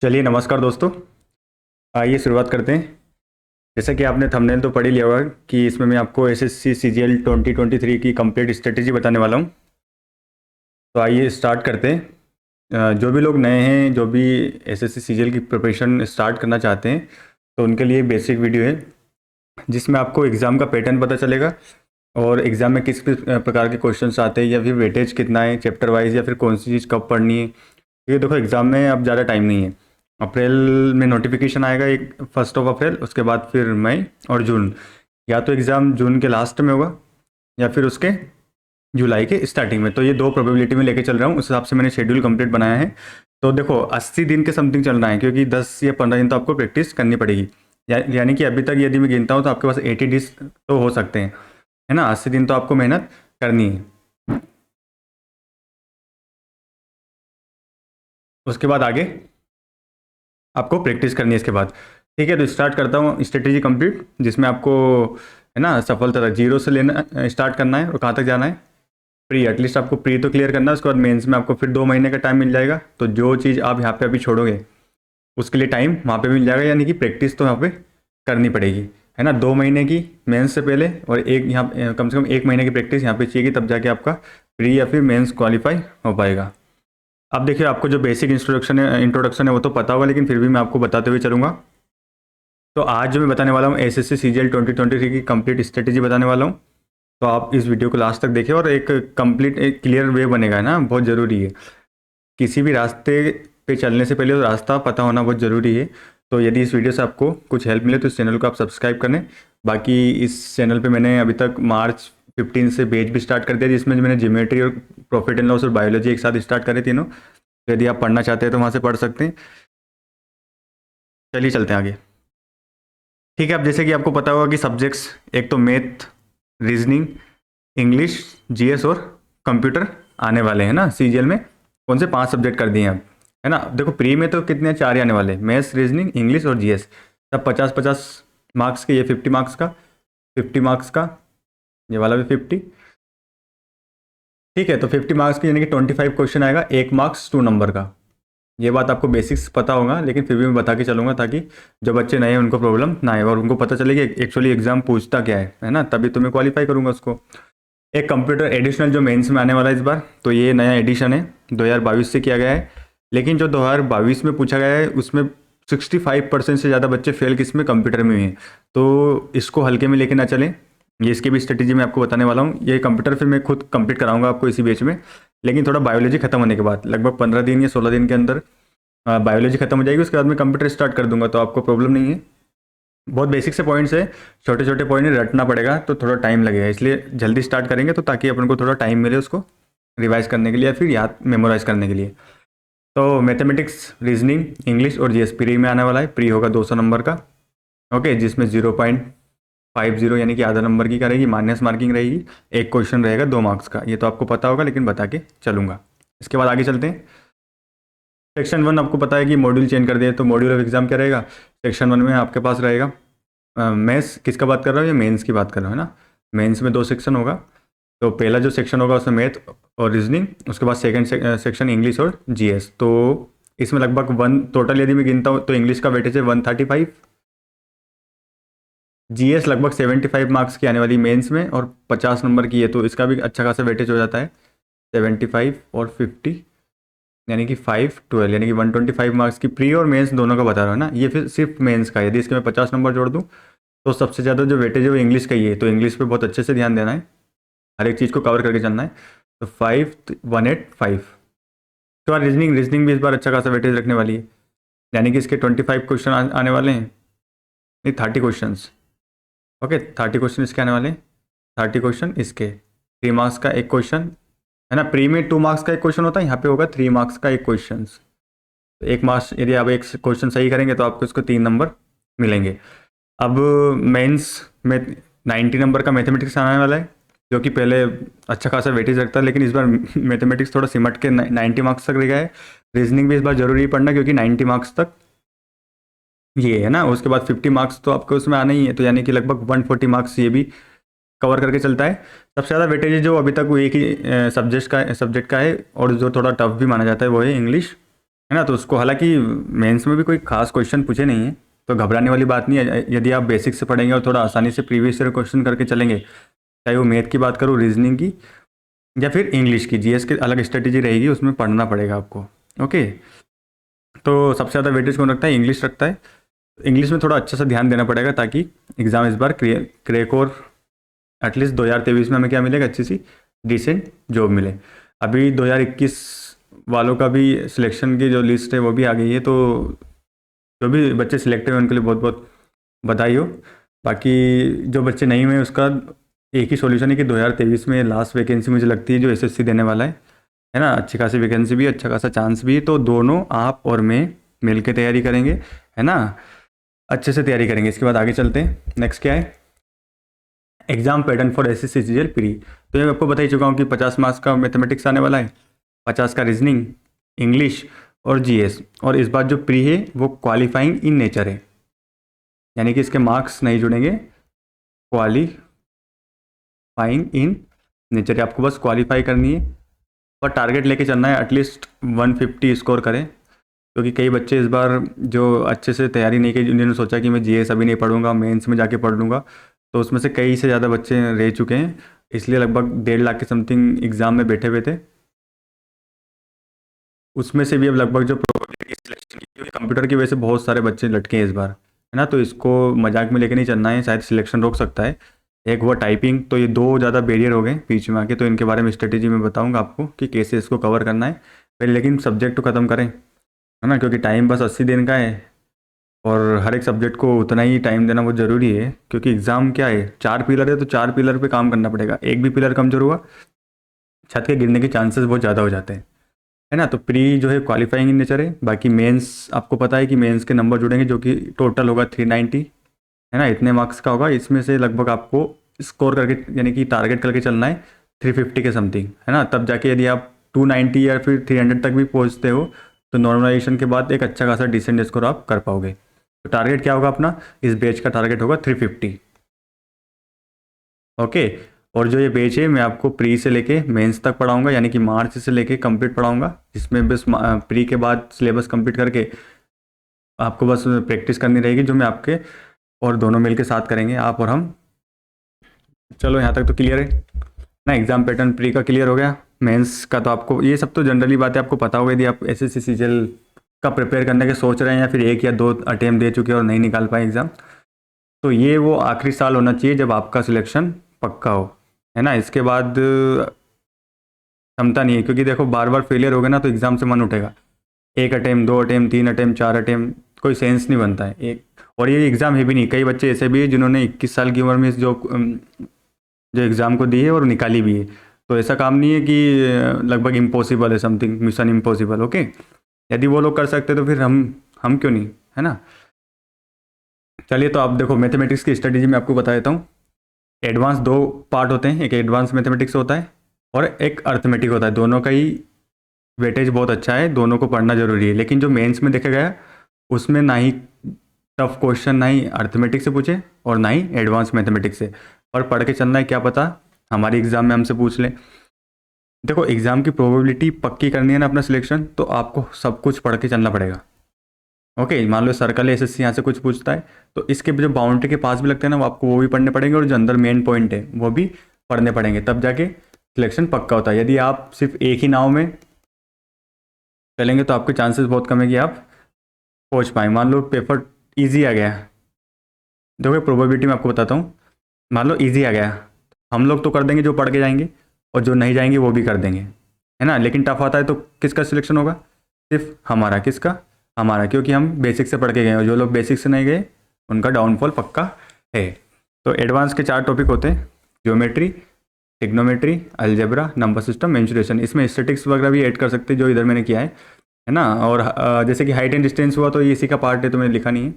चलिए नमस्कार दोस्तों। आइए शुरुआत करते हैं। जैसा कि आपने थंबनेल तो पढ़ ही लिया होगा कि इसमें मैं आपको एसएससी सीजीएल 2023 की कंप्लीट स्ट्रेटेजी बताने वाला हूं। तो आइए स्टार्ट करते हैं। जो भी लोग नए हैं, जो भी एसएससी सीजीएल की प्रिपरेशन स्टार्ट करना चाहते हैं, तो उनके लिए बेसिक वीडियो है जिसमें आपको एग्ज़ाम का पैटर्न पता चलेगा और एग्ज़ाम में किस किस प्रकार के क्वेश्चंस आते हैं, या फिर वेटेज कितना है चैप्टर वाइज, या फिर कौन सी चीज़ कब पढ़नी है। क्योंकि देखो एग्ज़ाम में अब ज़्यादा टाइम नहीं है। अप्रैल में नोटिफिकेशन आएगा, एक 1 अप्रैल, उसके बाद फिर मई और जून। या तो एग्ज़ाम जून के लास्ट में होगा या फिर उसके जुलाई के स्टार्टिंग में। तो ये दो प्रोबेबिलिटी में लेके चल रहा हूँ, उस हिसाब से मैंने शेड्यूल कंप्लीट बनाया है। तो देखो 80 दिन के समथिंग चलना है, क्योंकि 10 या 15 दिन तो आपको प्रैक्टिस करनी पड़ेगी। यानी कि अभी तक यदि मैं गिनता हूँ तो आपके पास 80 डेज तो हो सकते हैं, है ना। 80 दिन तो आपको मेहनत करनी है। उसके बाद आगे आपको प्रैक्टिस करनी है इसके बाद। ठीक है, तो स्टार्ट करता हूँ स्ट्रेटेजी कंप्लीट, जिसमें आपको, है ना, सफलता तक जीरो से लेना स्टार्ट करना है और कहाँ तक जाना है, प्री। एटलीस्ट आपको प्री तो क्लियर करना है। उसके बाद मेंस में आपको फिर 2 महीने का टाइम मिल जाएगा। तो जो चीज़ आप यहाँ पे अभी छोड़ोगे उसके लिए टाइम वहाँ पे मिल जाएगा, यानी कि प्रैक्टिस तो यहाँ पे करनी पड़ेगी, है ना। 2 महीने की मेंस से पहले और एक यहाँ कम से कम 1 महीने की प्रैक्टिस यहाँ पे चाहिए, तब जाके आपका प्री या फिर मेंस क्वालिफाई हो पाएगा। अब देखिए, आपको जो बेसिक इंट्रोडक्शन है वो तो पता होगा, लेकिन फिर भी मैं आपको बताते हुए चलूँगा। तो आज जो मैं बताने वाला हूँ एसएससी सीजीएल 2023 की कंप्लीट स्ट्रेटेजी बताने वाला हूँ। तो आप इस वीडियो को लास्ट तक देखिए और एक कंप्लीट एक क्लियर वे बनेगा ना, बहुत ज़रूरी है। किसी भी रास्ते पे चलने से पहले तो रास्ता पता होना बहुत ज़रूरी है। तो यदि इस वीडियो से आपको कुछ हेल्प मिले तो इस चैनल को आप सब्सक्राइब करें। बाकी इस चैनल पे मैंने अभी तक मार्च 15 से बैच भी स्टार्ट कर दिया, जिसमें मैंने ज्योमेट्री और प्रॉफिट एंड लॉस और बायोलॉजी एक साथ स्टार्ट करे तीनों। तो यदि आप पढ़ना चाहते हैं तो वहाँ से पढ़ सकते हैं। चलिए चलते हैं आगे। ठीक है, अब जैसे कि आपको पता होगा कि सब्जेक्ट्स एक तो मैथ, रीजनिंग, इंग्लिश, जीएस और कंप्यूटर आने वाले हैं ना सीजीएल में। कौन से 5 सब्जेक्ट कर दिए हैं अब, है ना। देखो प्री में तो कितने 4 ही आने वाले, मैथ्स, रीजनिंग, इंग्लिश और जीएस। सब 50-50 मार्क्स के। ये 50 मार्क्स का, 50 मार्क्स का, ये वाला भी 50। ठीक है, तो 50 मार्क्स की यानी कि 25 क्वेश्चन आएगा, 1 मार्क्स 2 नंबर का। ये बात आपको बेसिक्स पता होगा, लेकिन फिर भी मैं बता के चलूँगा ताकि जो बच्चे नए हैं उनको प्रॉब्लम ना आए और उनको पता चले कि एक्चुअली एग्जाम पूछता क्या है ना। तभी तो मैं क्वालिफाई करूँगा उसको। एक कंप्यूटर एडिशनल जो मेंस में आने वाला है इस बार, तो ये नया एडिशन है, 2022 से किया गया है। लेकिन जो 2022 में पूछा गया है उसमें 65% से ज़्यादा बच्चे फेल किस में, कंप्यूटर में हुए हैं। तो इसको हल्के में लेके ना चलें। ये इसकी भी स्ट्रेटेजी मैं आपको बताने वाला हूँ। ये कंप्यूटर फिर मैं खुद कंप्लीट कराऊंगा आपको इसी बैच में, लेकिन थोड़ा बायोलॉजी खत्म होने के बाद, लगभग 15 दिन या 16 दिन के अंदर बायोलॉजी खत्म हो जाएगी। उसके बाद मैं कंप्यूटर स्टार्ट कर दूंगा, तो आपको प्रॉब्लम नहीं है। बहुत बेसिक से पॉइंट्स है, छोटे छोटे पॉइंट रटना पड़ेगा तो थोड़ा टाइम लगेगा, इसलिए जल्दी स्टार्ट करेंगे तो ताकि अपन को थोड़ा टाइम मिले उसको रिवाइज करने के लिए या फिर याद मेमोराइज करने के लिए। तो मैथमेटिक्स, रीजनिंग, इंग्लिश और जीएस प्री में आने वाला है। प्री होगा 200 नंबर का, ओके, जिसमें 0.50 यानी कि आधा नंबर की करेगी, माइनस मार्किंग रहेगी। एक क्वेश्चन रहेगा 2 मार्क्स का। ये तो आपको पता होगा, लेकिन बता के चलूँगा। इसके बाद आगे चलते हैं। सेक्शन 1 आपको पता है कि मॉड्यूल चेंज कर दिया, तो मॉड्यूल ऑफ एग्जाम क्या रहेगा। सेक्शन 1 में आपके पास रहेगा, मैथ्स किसका बात कर रहा हूँ, या मेंस की बात कर रहा हूँ, है ना। मेंस में 2 सेक्शन होगा। तो पहला जो सेक्शन होगा उसमें मैथ और रीजनिंग, उसके बाद सेकंड सेक्शन इंग्लिश और जीएस। तो इसमें लगभग वन टोटल यदि मैं गिनता हूँ तो इंग्लिश का वेटेज है 135, जीएस लगभग 75 मार्क्स की आने वाली मेंस में और 50 नंबर की है, तो इसका भी अच्छा खासा वेटेज हो जाता है। 75 और 50 यानी कि 512, यानी कि 125 मार्क्स की प्री और मेंस दोनों का बता रहा हूँ ना। ये फिर सिर्फ मेंस का है। यदि इसके मैं 50 नंबर जोड़ दूँ तो सबसे ज़्यादा जो वेटेज है वो इंग्लिश का ही है। तो इंग्लिश पे बहुत अच्छे से ध्यान देना है, हर एक चीज़ को कवर करके चलना है। तो 5185। तो यार रीजनिंग भी इस बार अच्छा खासा वेटेज रखने वाली है, यानी कि इसके 25 क्वेश्चन आने वाले हैं, नहीं 30 क्वेश्चन। ओके, 30 क्वेश्चन इसके आने वाले हैं। 30 क्वेश्चन इसके, 3 मार्क्स का एक क्वेश्चन, है ना। प्री में 2 मार्क्स का एक क्वेश्चन होता है, यहाँ पे होगा 3 मार्क्स का एक क्वेश्चन। तो 1 मार्क्स यदि आप एक क्वेश्चन सही करेंगे तो आपको इसको 3 नंबर मिलेंगे। अब मेंस में 90 नंबर का मैथमेटिक्स आने वाला है, जो कि पहले अच्छा खासा वेटेज रखता है, लेकिन इस बार मैथमेटिक्स थोड़ा सिमट के 90 मार्क्स तक रह गया है। रीजनिंग भी इस बार जरूरी पढ़ना, क्योंकि 90 मार्क्स तक ये है ना। उसके बाद 50 मार्क्स तो आपको उसमें आना ही है, तो यानी कि लगभग 140 मार्क्स ये भी कवर करके चलता है। सबसे ज़्यादा वेटेज जो अभी तक वो एक ही सब्जेक्ट का है और जो थोड़ा टफ भी माना जाता है वो है इंग्लिश है ना। तो उसको हालांकि मेंस में भी कोई खास क्वेश्चन पूछे नहीं है, तो घबराने वाली बात नहीं है। यदि आप बेसिक से पढ़ेंगे और थोड़ा आसानी से प्रीवियस ईयर क्वेश्चन करके चलेंगे, चाहे वो मैथ की बात करूँ, रीजनिंग की, या फिर इंग्लिश की, जीएस की अलग स्ट्रेटेजी रहेगी, उसमें पढ़ना पड़ेगा आपको। ओके। तो सबसे ज़्यादा वेटेज कौन रखता है? इंग्लिश रखता है। इंग्लिश में थोड़ा अच्छा सा ध्यान देना पड़ेगा ताकि एग्ज़ाम इस बार क्रैक और एटलीस्ट 2023 में हमें क्या मिलेगा, अच्छी सी डिसेंट जॉब मिले। अभी 2021 वालों का भी सिलेक्शन की जो लिस्ट है वो भी आ गई है, तो जो भी बच्चे सिलेक्ट हुए उनके लिए बहुत बहुत बधाई हो। बाकी जो बच्चे नहीं हुए उसका एक ही सॉल्यूशन है कि 2023 में लास्ट वैकेंसी मुझे लगती है जो एसएससी देने वाला है ना। अच्छी खासी वैकेंसी भी है, अच्छा खासा चांस भी है, तो दोनों आप और मैं मिल के तैयारी करेंगे, है ना। अच्छे से तैयारी करेंगे। इसके बाद आगे चलते हैं। नेक्स्ट क्या है? Exam pattern for S S C G L pre. तो ये मैं आपको बता ही चुका हूँ कि 50 मार्क्स का मैथमेटिक्स आने वाला है, 50 का रीजनिंग, इंग्लिश और जीएस। और इस बार जो प्री है वो क्वालिफाइंग इन नेचर है, यानी कि इसके मार्क्स नहीं जुड़ेंगे, क्वालिफाइंग इन नेचर। आपको बस क्वालिफाई करनी है और टारगेट लेके चलना है, एटलीस्ट 150 स्कोर करें। क्योंकि कई बच्चे इस बार जो अच्छे से तैयारी नहीं की, जिन्होंने सोचा कि मैं जीएस अभी नहीं पढ़ूंगा, मेंस में जाके पढ़ लूँगा, तो उसमें से कई से ज़्यादा बच्चे रह चुके हैं। इसलिए लगभग 1.5 लाख के समथिंग एग्ज़ाम में बैठे हुए थे। उसमें से भी अब लगभग जो प्रोबेबिलिटी सिलेक्शन की, क्योंकि कंप्यूटर की वजह से बहुत सारे बच्चे लटके हैं इस बार, है ना। तो इसको मजाक में लेके नहीं चलना है, शायद सिलेक्शन रोक सकता है। एक हुआ टाइपिंग, तो ये दो ज़्यादा बैरियर हो गए बीच में आके, तो इनके बारे में स्ट्रेटेजी में बताऊंगा आपको कि कैसे इसको कवर करना है पहले। लेकिन सब्जेक्ट तो ख़त्म करें, है ना, क्योंकि टाइम बस 80 दिन का है और हर एक सब्जेक्ट को उतना ही टाइम देना बहुत ज़रूरी है। क्योंकि एग्ज़ाम क्या है, 4 पिलर है, तो 4 पिलर पे काम करना पड़ेगा। एक भी पिलर कमज़ोर हुआ, छत के गिरने के चांसेस बहुत ज़्यादा हो जाते हैं, है ना। तो प्री जो है क्वालिफाइंग इन नेचर है। बाकी मेंस आपको पता है कि मेंस के नंबर जुड़ेंगे, जो कि टोटल होगा 390, है ना। इतने मार्क्स का होगा, इसमें से लगभग आपको स्कोर करके, यानी कि टारगेट करके चलना है 350 के समथिंग, है ना। तब जाके यदि आप 290 या फिर 300 तक भी पहुंचते हो, तो नॉर्मलाइजेशन के बाद एक अच्छा खासा डिसेंट स्कोर आप कर पाओगे। तो टारगेट क्या होगा अपना? इस बैच का टारगेट होगा 350। ओके। और जो ये बैच है मैं आपको प्री से लेके मेंस तक पढ़ाऊंगा, यानी कि मार्च से लेके कंप्लीट पढ़ाऊंगा, जिसमें बस प्री के बाद सिलेबस कंप्लीट करके आपको बस प्रैक्टिस करनी रहेगी, जो मैं आपके और दोनों मिलके साथ करेंगे, आप और हम। चलो यहाँ तक तो क्लियर है ना। एग्जाम पैटर्न प्री का क्लियर हो गया। मेंस का तो आपको ये सब तो जनरली बातें आपको पता होगी, यदि आप एस एस सी सीजीएल का प्रिपेयर करने के सोच रहे हैं, या फिर 1 या 2 अटेम्प्ट दे चुके हैं और नहीं निकाल पाए एग्ज़ाम, तो ये वो आखिरी साल होना चाहिए जब आपका सिलेक्शन पक्का हो, है ना। इसके बाद क्षमता नहीं है, क्योंकि देखो बार बार फेलियर हो गया ना तो एग्ज़ाम से मन उठेगा। 1 अटेम्प्ट, 2 अटेम्प्ट, 3 अटेम्प्ट, 4 अटेम्प्ट, कोई सेंस नहीं बनता है एक। और ये एग्ज़ाम है भी नहीं, कई बच्चे ऐसे भी हैं जिन्होंने 21 साल की उम्र में जो एग्ज़ाम को दी है और निकाली भी है। तो ऐसा काम नहीं है कि लगभग इम्पॉसिबल है, समथिंग मिशन इम्पॉसिबल। ओके। यदि वो लोग कर सकते तो फिर हम क्यों नहीं, है ना। चलिए, तो आप देखो मैथमेटिक्स की स्ट्रेटेजी में आपको बता देता हूँ। एडवांस 2 पार्ट होते हैं, एक एडवांस मैथमेटिक्स होता है और एक अर्थमेटिक होता है। दोनों का ही वेटेज बहुत अच्छा है, दोनों को पढ़ना जरूरी है। लेकिन जो मेंस में देखा गया उसमें ना ही टफ क्वेश्चन, ना ही अर्थमेटिक्स से पूछे और ना ही एडवांस मैथमेटिक्स से। और पढ़ के चलना है, क्या पता हमारे एग्ज़ाम में हमसे पूछ लें। देखो एग्ज़ाम की प्रोबेबिलिटी पक्की करनी है ना अपना सिलेक्शन, तो आपको सब कुछ पढ़ के चलना पड़ेगा। ओके। मान लो सर्कल एसएससी यहाँ से कुछ पूछता है, तो इसके जो बाउंड्री के पास भी लगते हैं ना, वो आपको वो भी पढ़ने पड़ेंगे, और जो अंदर मेन पॉइंट है वो भी पढ़ने पड़ेंगे, तब जाके सिलेक्शन पक्का होता है। यदि आप सिर्फ एक ही नाव में चलेंगे तो आपके चांसेस बहुत कम है कि आप पहुँच पाए। मान लो पेपर ईजी आ गया, देखो प्रोबेबिलिटी मैं आपको बताता हूँ। मान लो ईजी आ गया, हम लोग तो कर देंगे जो पढ़ के जाएंगे, और जो नहीं जाएंगे वो भी कर देंगे, है ना। लेकिन टफ आता है तो किसका सिलेक्शन होगा? सिर्फ हमारा। किसका? हमारा, क्योंकि हम बेसिक से पढ़ के गए, और जो लोग बेसिक से नहीं गए उनका डाउनफॉल पक्का है। तो एडवांस के 4 टॉपिक होते हैं: geometry, trigonometry, algebra, number system, mensuration. इसमें स्टैटिक्स वगैरह भी ऐड कर सकते हैं, जो इधर मैंने किया है ना। और जैसे कि हाइट एंड डिस्टेंस हुआ तो ये इसी का पार्ट है, तो मैंने लिखा नहीं है।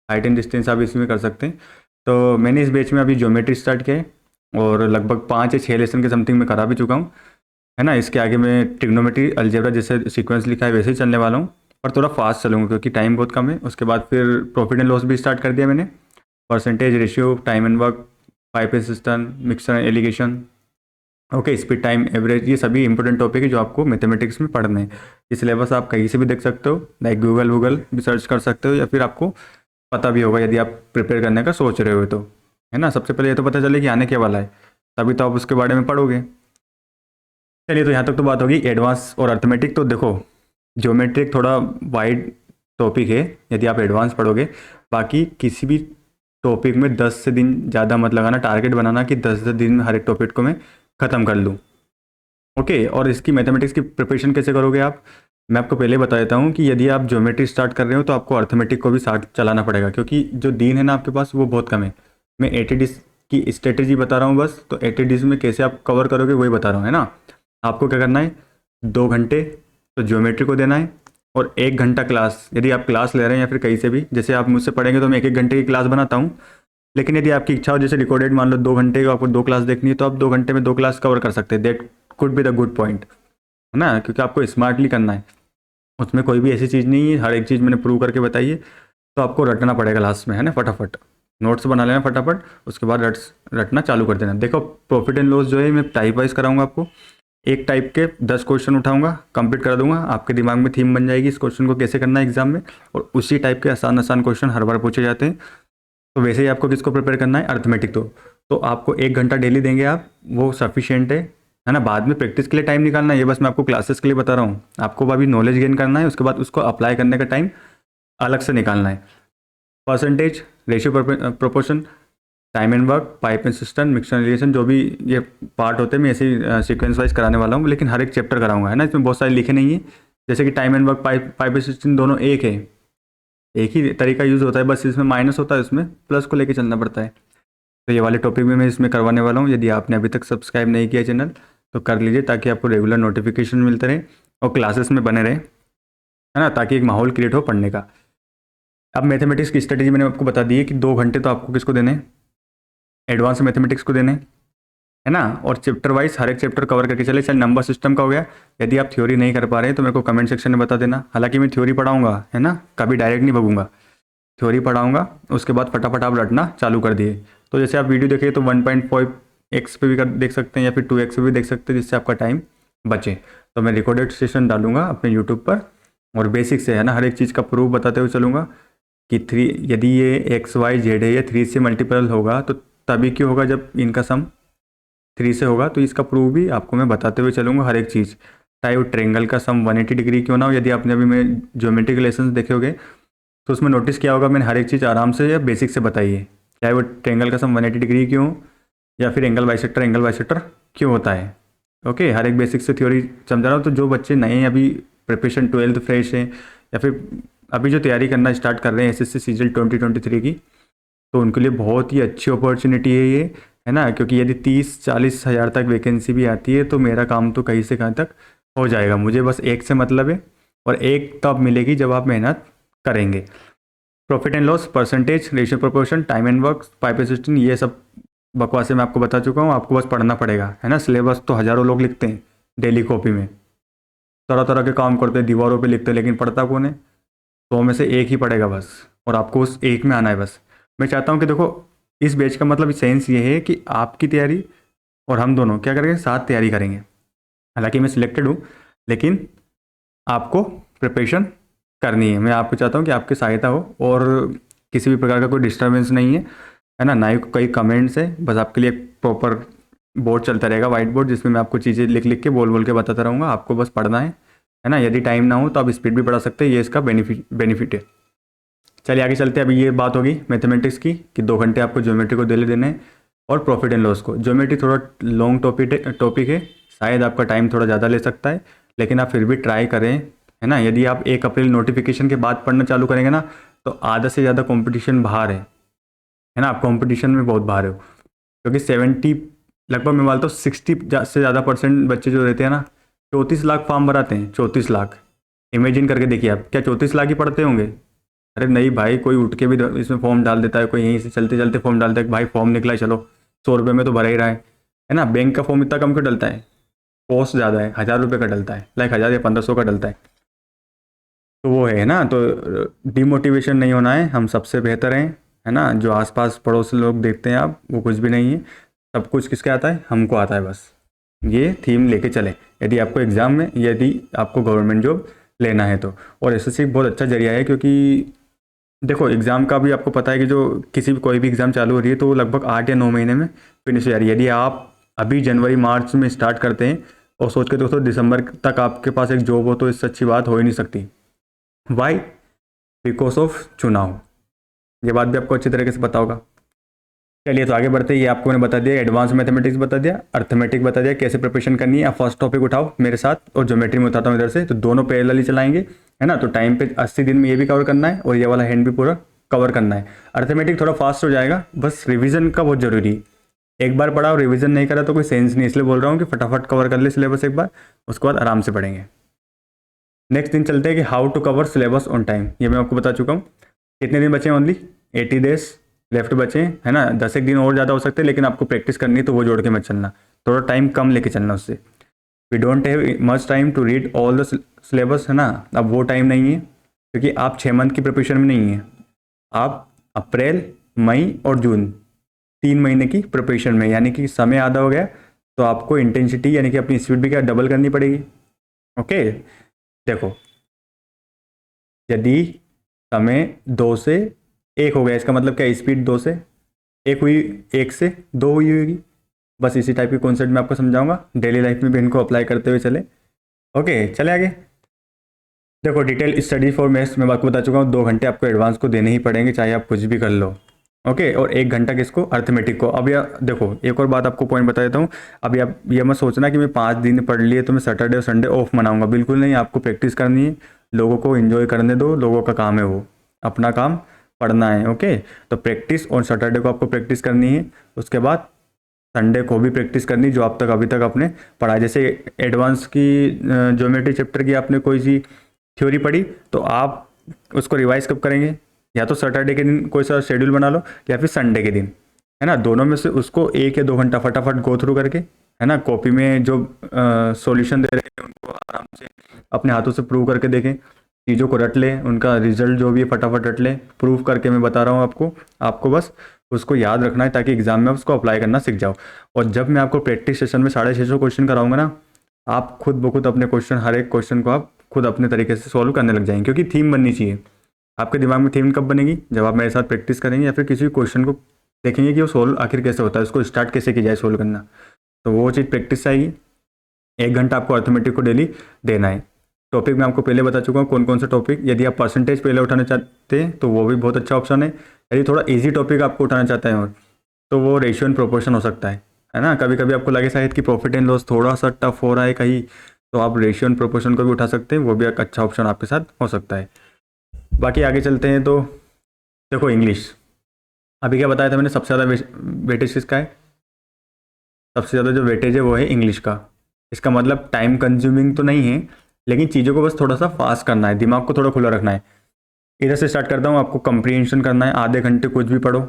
हाइट एंड डिस्टेंस आप इसमें कर सकते हैं। तो मैंने इस बैच में अभी ज्योमेट्री स्टार्ट किया है, और लगभग 5 या 6 लेसन के समथिंग में करा भी चुका हूँ, है ना। इसके आगे मैं ट्रिग्नोमेट्री, अलजेब्रा जैसे सीक्वेंस लिखा है वैसे ही चलने वाला हूँ, और थोड़ा फास्ट चलूँगा क्योंकि टाइम बहुत कम है। उसके बाद फिर प्रॉफिट एंड लॉस भी स्टार्ट कर दिया मैंने, percentage, ratio, time and work, pipe and system, mixer and allegation, okay, speed, time, average, ये सभी इंपॉर्टेंट टॉपिक है जो आपको मैथमेटिक्स में पढ़ने हैं। ये सिलेबस आप कहीं से भी देख सकते हो, लाइक गूगल वूगल भी सर्च कर सकते हो, या फिर आपको पता भी होगा यदि आप प्रिपेयर करने का सोच रहे हो तो, है ना। सबसे पहले ये तो पता चले कि आने क्या वाला है, तभी तो आप उसके बारे में पढ़ोगे। चलिए, तो यहाँ तक तो बात होगी एडवांस और अर्थमेटिक। तो देखो, ज्योमेट्रिक थोड़ा वाइड टॉपिक है यदि आप एडवांस पढ़ोगे। बाकी किसी भी टॉपिक में 10 से दिन ज़्यादा मत लगाना, टारगेट बनाना कि 10 दिन में हर एक टॉपिक को मैं ख़त्म कर लूँ। ओके, और इसकी मैथमेटिक्स की प्रिपरेशन कैसे करोगे आप, मैं आपको पहले बता देता हूँ कि यदि आप ज्योमेट्री स्टार्ट कर रहे हो तो आपको अर्थमेटिक को भी साथ चलाना पड़ेगा, क्योंकि जो दिन है ना आपके पास वो बहुत कम है। मैं एटीडीज की स्ट्रेटेजी बता रहा हूँ बस, तो एटीडीज में कैसे आप कवर करोगे वही बता रहा हूँ, है ना। आपको क्या करना है, 2 घंटे तो ज्योमेट्री को देना है, और 1 घंटा क्लास, यदि आप क्लास ले रहे हैं या फिर कहीं से भी, जैसे आप मुझसे पढ़ेंगे तो मैं 1-1 घंटे की क्लास बनाता हूँ। लेकिन यदि आपकी इच्छा हो, जैसे रिकॉर्डेड मान लो 2 घंटे का आपको 2 क्लास देखनी है, तो आप 2 घंटे में 2 क्लास कवर कर सकते हैं। That could be the good point, है ना, क्योंकि आपको स्मार्टली करना है। उसमें कोई भी ऐसी चीज़ नहीं है, हर एक चीज़ मैंने प्रूव करके बताई है। तो आपको रटना पड़ेगा लास्ट में, है ना, फटाफट नोट्स बना लेना फटाफट, उसके बाद रटना चालू कर देना। देखो, प्रॉफिट एंड लॉस जो है मैं टाइप वाइज कराऊंगा आपको। एक टाइप के 10 क्वेश्चन उठाऊंगा, कंप्लीट करा दूंगा, आपके दिमाग में थीम बन जाएगी इस क्वेश्चन को कैसे करना है एग्जाम में। और उसी टाइप के आसान आसान क्वेश्चन हर बार पूछे जाते हैं। तो वैसे ही आपको किसको प्रिपेयर करना है, अर्थमेटिक। तो आपको 1 घंटा डेली देंगे आप, वो सफिशियंट है ना। बाद में प्रैक्टिस के लिए टाइम निकालना है, ये बस मैं आपको क्लासेस के लिए बता रहा हूँ। आपको अभी नॉलेज गेन करना है, उसके बाद उसको अप्लाई करने का टाइम अलग से निकालना है। Percentage, ratio, proportion, time and work, pipe and system, mixture allegation, जो भी ये पार्ट होते हैं मैं ऐसे ही सीक्वेंस वाइज कराने वाला हूँ, लेकिन हर एक चैप्टर कराऊंगा, है ना। इसमें बहुत सारे लिखे नहीं है, जैसे कि time and work, pipe and system दोनों एक है, एक ही तरीका यूज़ होता है, बस इसमें माइनस होता है, उसमें प्लस को लेके चलना पड़ता है। तो ये वाले टॉपिक में मैं इसमें करवाने वाला हूँ। यदि आपने अभी तक सब्सक्राइब नहीं किया चैनल तो कर लीजिए, ताकि आपको रेगुलर नोटिफिकेशन मिलते रहे और क्लासेस में बने रहे, है ना, ताकि एक माहौल क्रिएट हो पढ़ने का। अब मैथमेटिक्स की स्ट्रेटेजी मैंने आपको बता दी है कि 2 घंटे तो आपको किसको देने, एडवांस मैथमेटिक्स को देने, है ना। और चैप्टर वाइज हर एक चैप्टर कवर करके चले। चल, नंबर सिस्टम का हो गया। यदि आप थ्योरी नहीं कर पा रहे हैं तो मेरे को कमेंट सेक्शन में बता देना। हालांकि मैं थ्योरी पढ़ाऊंगा, है ना, कभी डायरेक्ट नहीं भगूंगा, थ्योरी पढ़ाऊंगा, उसके बाद फटाफट आप रटना चालू कर दिए। तो जैसे आप वीडियो देखिए तो 1.5x पे भी देख सकते हैं, या फिर 2x पे भी देख सकते हैं, जिससे आपका टाइम बचे। तो मैं रिकॉर्डेड सेशन डालूंगा अपने यूट्यूब पर, और बेसिक से, है ना, हर एक चीज़ का प्रूफ बताते हुए चलूँगा कि 3, यदि ये XYZ है, ये 3 से मल्टीपल होगा तो तभी क्यों होगा जब इनका सम 3 से होगा। तो इसका प्रूफ भी आपको मैं बताते हुए चलूँगा हर एक चीज़। चाहे वो ट्रेंगल का सम 180 डिग्री क्यों ना हो, यदि आपने अभी मेरे ज्योमेट्रिक लेसन देखे होंगे तो उसमें नोटिस किया होगा मैंने हर एक चीज़ आराम से या बेसिक से बताई है। चाहे वो ट्रेंगल का सम 180 डिग्री क्यों हो, या फिर एंगल बाइसेक्टर क्यों होता है। ओके, हर एक बेसिक से थ्योरी समझा रहा हूँ। तो जो बच्चे नए हैं, अभी प्रिपरेशन 12th फ्रेश हैं, या फिर अभी जो तैयारी करना स्टार्ट कर रहे हैं SSC सीजीएल 2023 की, तो उनके लिए बहुत ही अच्छी अपॉर्चुनिटी है ये, है ना। क्योंकि यदि 30-40 हज़ार तक वैकेंसी भी आती है तो मेरा काम तो कहीं से कहाँ तक हो जाएगा। मुझे बस एक से मतलब है, और एक तब मिलेगी जब आप मेहनत करेंगे। Profit and loss, percentage, ratio, proportion, time and work, pipe assistant, ये सब बकवासें मैं आपको बता चुका हूँ। आपको बस पढ़ना पड़ेगा, है ना। सिलेबस तो हज़ारों लोग लिखते हैं डेली कॉपी में, तरह तरह के काम करते हैं, दीवारों पे लिखते हैं, लेकिन पढ़ता कौन है। 100 में से एक ही पढ़ेगा बस, और आपको उस एक में आना है बस। मैं चाहता हूँ कि देखो, इस बैच का मतलब सेंस ये है कि आपकी तैयारी और हम दोनों क्या करेंगे, साथ तैयारी करेंगे। हालांकि मैं सिलेक्टेड हूँ, लेकिन आपको प्रिपरेशन करनी है। मैं आपको चाहता हूँ कि आपकी सहायता हो, और किसी भी प्रकार का कोई डिस्टर्बेंस नहीं है ना, ना ही कोई कमेंट्स है। बस आपके लिए एक प्रॉपर बोर्ड चलता रहेगा, वाइट बोर्ड, जिसमें मैं आपको चीज़ें लिख लिख के बोल बोल के बताता रहूँगा। आपको बस पढ़ना है ना। यदि टाइम ना हो तो आप स्पीड भी बढ़ा सकते हैं, ये इसका बेनिफिट है। चलिए आगे चलते हैं। अभी ये बात होगी मैथमेटिक्स की कि 2 घंटे आपको ज्योमेट्री को दे देने हैं, और प्रॉफिट एंड लॉस को। ज्योमेट्री थोड़ा लॉन्ग टॉपिक है, शायद आपका टाइम थोड़ा ज़्यादा ले सकता है, लेकिन आप फिर भी ट्राई करें, है ना। यदि आप 1 अप्रैल नोटिफिकेशन के बाद पढ़ना चालू करेंगे ना, तो आधा से ज़्यादा कंपटीशन बाहर है ना। आप कंपटीशन में बहुत बाहर हो, क्योंकि 70, लगभग मैं मानता हूँ 60 से ज़्यादा % बच्चे जो रहते हैं ना, 34 लाख फॉर्म भराते हैं। 34 लाख, इमेजिन करके देखिए आप, क्या 34 लाख ही पढ़ते होंगे। अरे नहीं भाई, कोई उठ के भी इसमें फॉर्म डाल देता है, कोई यहीं से चलते चलते फॉर्म डालता है कि भाई फॉर्म निकला है, चलो 100 रुपये में तो भरा ही रहा है ना। बैंक का फॉर्म इतना कम क्यों डलता है, कॉस्ट ज़्यादा है, 1000 रुपये का डलता है, लाइक 1000 या 1500 का डलता है। तो वो है ना। तो डिमोटिवेशन नहीं होना है, हम सबसे बेहतर हैं, है ना। जो आसपास पड़ोस लोग देखते हैं आप, वो कुछ भी नहीं है। सब कुछ किसके आता है, हमको आता है बस। ये थीम लेके चलें यदि आपको एग्ज़ाम में, यदि आपको गवर्नमेंट जॉब लेना है तो। और एसएससी बहुत अच्छा जरिया है, क्योंकि देखो एग्ज़ाम का भी आपको पता है कि जो किसी भी कोई भी एग्ज़ाम चालू हो रही है तो वो लगभग 8 या 9 महीने में फिनिश हो जा रही है। यदि आप अभी जनवरी मार्च में स्टार्ट करते हैं और सोच के दोस्तों दिसंबर तक आपके पास एक जॉब हो, तो इससे अच्छी बात हो ही नहीं सकती। वाई? बिकॉज ऑफ चुनाव। ये बात भी आपको अच्छी तरीके से पता होगा। चलिए तो आगे बढ़ते हैं। ये आपको मैंने बता दिया, एडवांस मैथमेटिक्स बता दिया, अर्थमेटिक बता दिया, कैसे प्रिपरेशन करनी है। आप फर्स्ट टॉपिक उठाओ मेरे साथ और ज्योमेट्री में उठाता हूँ इधर से, तो दोनों पैरेलल चलाएंगे, है ना। तो टाइम पे 80 दिन में ये भी कवर करना है और ये वाला हैंड भी पूरा कवर करना है। अर्थमेटिक थोड़ा फास्ट हो जाएगा, बस रिविजन का बहुत जरूरी है। एक बार पढ़ा और रिविजन नहीं करा तो कोई सेंस नहीं, इसलिए बोल रहा हूँ कि फटाफट कवर कर ले सिलेबस एक बार, उसके बाद आराम से पढ़ेंगे। नेक्स्ट दिन चलते हैं कि how to cover syllabus on time. ये मैं आपको बता चुका हूँ। कितने दिन बचे हैं? ओनली 80 डेज लेफ्ट बचे हैं, है ना। 10 एक दिन और ज़्यादा हो सकते हैं, लेकिन आपको प्रैक्टिस करनी है तो वो जोड़ के मत चलना, थोड़ा टाइम कम लेके चलना उससे। We don't have much time to read all the syllabus, है ना। अब वो टाइम नहीं है, क्योंकि आप 6 मंथ की प्रिपरेशन में नहीं है, आप अप्रैल, मई और जून 3 महीने की प्रिपरेशन में, यानी कि समय आधा हो गया। तो आपको इंटेंसिटी यानी कि अपनी स्पीड भी क्या डबल करनी पड़ेगी। ओके, देखो यदि समय 2 से 1 हो गया, इसका मतलब क्या, स्पीड 2 से 1 हुई, 1 से 2 हुई होगी। बस इसी टाइप के कॉन्सेप्ट मैं आपको समझाऊंगा, डेली लाइफ में भी इनको अप्लाई करते हुए चले। ओके, चले आगे। देखो डिटेल स्टडी फॉर मैथ्स मैं आपको बता चुका हूँ, 2 घंटे आपको एडवांस को देने ही पड़ेंगे, चाहे आप कुछ भी कर लो। ओके, और 1 घंटा किसको? अर्थमेटिक को। अब यार देखो एक और बात आपको पॉइंट बता देता हूँ। अभी आप ये मत सोचना कि मैं 5 दिन पढ़ लिए तो मैं सैटरडे और संडे ऑफ मनाऊंगा, बिल्कुल नहीं। आपको प्रैक्टिस करनी है, लोगों को एंजॉय करने दो, लोगों का काम है वो, अपना काम पढ़ना है। ओके, तो प्रैक्टिस और सैटरडे को आपको प्रैक्टिस करनी है, उसके बाद संडे को भी प्रैक्टिस करनी जो आप तक अभी तक आपने पढ़ा है। जैसे एडवांस की ज्योमेट्री चैप्टर की आपने कोई सी थ्योरी पढ़ी, तो आप उसको रिवाइज कब करेंगे? या तो सैटरडे के दिन कोई सा शेड्यूल बना लो, या फिर संडे के दिन, है ना। दोनों में से उसको 1 या 2 घंटा फटाफट गो थ्रू करके, है ना, कॉपी में जो सॉल्यूशन दे रहे हैं उनको आराम से अपने हाथों से प्रूव करके देखें, चीज़ों को रट लें, उनका रिजल्ट जो भी है फटाफट रट लें। प्रूव करके मैं बता रहा हूँ आपको, आपको बस उसको याद रखना है ताकि एग्जाम में उसको अप्लाई करना सीख जाओ। और जब मैं आपको प्रैक्टिस सेशन में 650 क्वेश्चन कराऊंगा ना, आप खुद ब खुद अपने क्वेश्चन, हर एक क्वेश्चन को आप खुद अपने तरीके से सॉल्व करने लग जाएंगे, क्योंकि थीम बननी चाहिए। आपके दिमाग में थीम कब बनेगी? जब आप मेरे साथ प्रैक्टिस करेंगे या फिर किसी भी क्वेश्चन को देखेंगे कि वो सोल्व आखिर कैसे होता है, उसको स्टार्ट कैसे किया जाए सोल्व करना, तो वो चीज़ प्रैक्टिस से आएगी। 1 घंटा आपको अर्थमेटिक को डेली देना है। टॉपिक मैं आपको पहले बता चुका हूँ कौन कौन से टॉपिक। यदि आप परसेंटेज पहले उठाना चाहते हैं तो वो भी बहुत अच्छा ऑप्शन है। यदि थोड़ा इजी टॉपिक आपको उठाना चाहते हैं और, तो वो रेशियो एंड प्रोपोर्शन हो सकता है ना। कभी कभी आपको लगे शायद कि प्रॉफिट एंड लॉस थोड़ा सा टफ हो रहा है कहीं, तो आप रेशियो एंड प्रोपोर्शन को भी उठा सकते हैं, वो भी एक अच्छा ऑप्शन आपके साथ हो सकता है। बाकी आगे चलते हैं। तो देखो इंग्लिश, अभी क्या बताया था मैंने, सबसे ज़्यादा वेटेज किसका है? सबसे ज़्यादा जो वेटेज है वो है इंग्लिश का। इसका मतलब टाइम कंज्यूमिंग तो नहीं है, लेकिन चीज़ों को बस थोड़ा सा फास्ट करना है, दिमाग को थोड़ा खुला रखना है। इधर से स्टार्ट करता हूँ। आपको कंप्रीहेंशन करना है, आधे घंटे कुछ भी पढ़ो,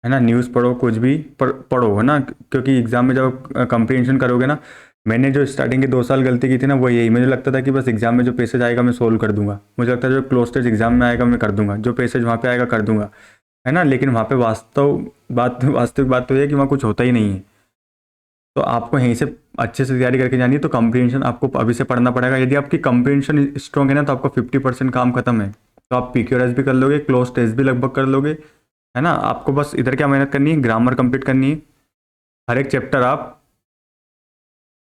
है ना, न्यूज़ पढ़ो, कुछ भी पढ़ो, है ना, क्योंकि एग्जाम में जब कंप्रीहेंशन करोगे ना, मैंने जो स्टार्टिंग के 2 साल गलती की थी ना, वो यही, मुझे लगता था कि बस एग्जाम में जो पैसेज आएगा मैं सोल्व कर दूंगा, मुझे लगता है जो क्लोज एग्जाम में आएगा मैं कर दूंगा, जो पैसेज वहाँ पे आएगा कर दूंगा, है ना। लेकिन वहाँ पे वास्तविक बात तो ये है कि वहाँ कुछ होता ही नहीं है। तो आपको यहीं से अच्छे से तैयारी करके जानी है। तो कंप्रीहेंशन आपको अभी से पढ़ना पड़ेगा। यदि आपकी कंप्रीहेंशन स्ट्रॉन्ग है ना, तो आपका 50% काम खत्म है। तो आप PQRS भी कर लोगे, क्लोज टेस्ट भी लगभग कर लोगे, है ना। आपको बस इधर क्या मेहनत करनी है, ग्रामर कंप्लीट करनी है। हर एक चैप्टर आप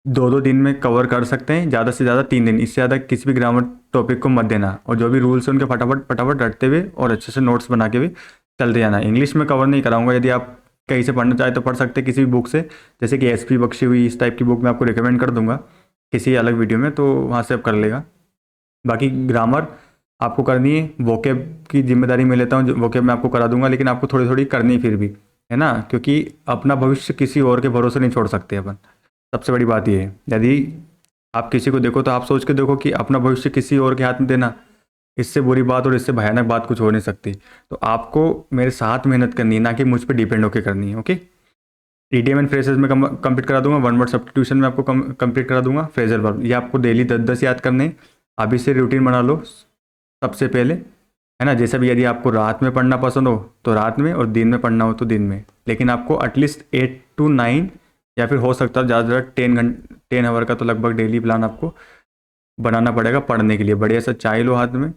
2-2 दिन में कवर कर सकते हैं, ज़्यादा से ज़्यादा 3 दिन, इससे ज़्यादा किसी भी ग्रामर टॉपिक को मत देना। और जो भी रूल्स हैं उनके फटाफट फटाफट रटते हुए और अच्छे से नोट्स बना के भी चलते जाना। इंग्लिश में कवर नहीं कराऊंगा, यदि आप कहीं से पढ़ना चाहे तो पढ़ सकते हैं किसी भी बुक से, जैसे कि SP बख्शी हुई, इस टाइप की बुक मैं आपको रिकमेंड कर दूंगा किसी अलग वीडियो में, तो वहाँ से आप कर लेगा। बाकी ग्रामर आपको करनी है, वोकेब की जिम्मेदारी मैं लेता हूँ, वोकेब मैं आपको करा दूंगा, लेकिन आपको थोड़ी थोड़ी करनी फिर भी, है ना, क्योंकि अपना भविष्य किसी और के भरोसे नहीं छोड़ सकते अपन। सबसे बड़ी बात ये है, यदि आप किसी को देखो तो आप सोच के देखो कि अपना भविष्य किसी और के हाथ में देना, इससे बुरी बात और इससे भयानक बात कुछ हो नहीं सकती। तो आपको मेरे साथ मेहनत करनी है, ना कि मुझ पर डिपेंड होकर करनी है। ओके, EDM एंड फ्रेजेस में कंप्लीट करा दूंगा, 1 वर्ड सब्स्टिट्यूशन में आपको कंप्लीट करा दूंगा, फ्रेजल वर्ब ये आपको डेली 10-10 याद करने। अभी से रूटीन बना लो सबसे पहले, है ना। जैसे भी यदि आपको रात में पढ़ना पसंद हो तो रात में, और दिन में पढ़ना हो तो दिन में, लेकिन आपको एटलीस्ट 8 to 9 या फिर हो सकता है ज़्यादा से ज़्यादा 10 आवर का तो लगभग डेली प्लान आपको बनाना पड़ेगा पढ़ने के लिए। बढ़िया सा चाय लो हाथ में,